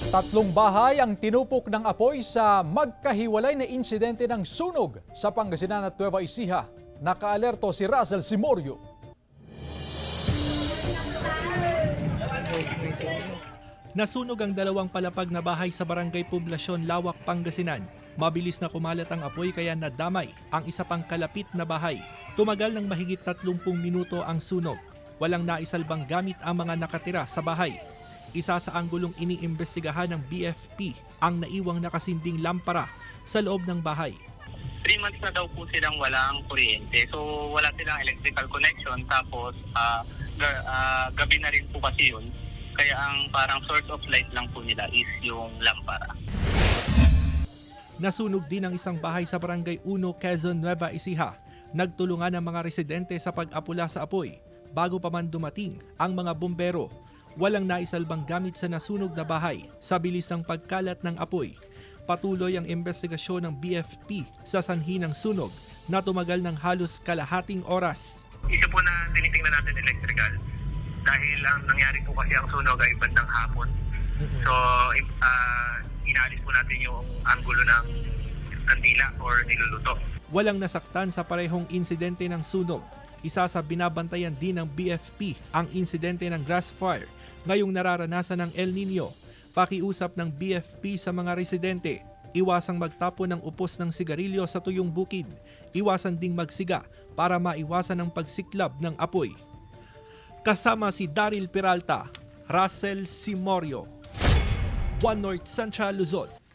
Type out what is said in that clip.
Tatlong bahay ang tinupok ng apoy sa magkahiwalay na insidente ng sunog sa Pangasinan at Nueva Ecija. Nakaalerto si Russell Simorio. Nasunog ang dalawang palapag na bahay sa Barangay Poblasyon, Lawak, Pangasinan. Mabilis na kumalat ang apoy kaya nadamay ang isa pang kalapit na bahay. Tumagal ng mahigit 30 minuto ang sunog. Walang naisalbang gamit ang mga nakatira sa bahay. Isa sa anggulong iniimbestigahan ng BFP ang naiwang nakasinding lampara sa loob ng bahay. 3 months na daw po silang walang kuryente. So wala silang electrical connection. Tapos gabi na rin po kasi yun. Kaya ang parang source of light lang po nila is yung lampara. Nasunog din ang isang bahay sa Barangay 1, Quezon, Nueva Ecija. Nagtulungan ang mga residente sa pag-apula sa apoy bago pa man dumating ang mga bumbero. Walang naisalbang gamit sa nasunog na bahay sa bilis ng pagkalat ng apoy. Patuloy ang investigasyon ng BFP sa sanhi ng sunog na tumagal ng halos kalahating oras. Isa po na tinitingnan natin electrical dahil ang nangyari po kasi ang sunog ay bandang hapon. So inalis po natin yung anggulo ng kandila or niluluto. Walang nasaktan sa parehong insidente ng sunog. Isa sa binabantayan din ng BFP ang insidente ng grass fire ngayong nararanasan ng El Nino. Pakiusap ng BFP sa mga residente, iwasang magtapon ng upos ng sigarilyo sa tuyong bukid. Iwasan ding magsiga para maiwasan ang pagsiklab ng apoy. Kasama si Daryl Peralta, Russell Simorio, One North Central Luzon.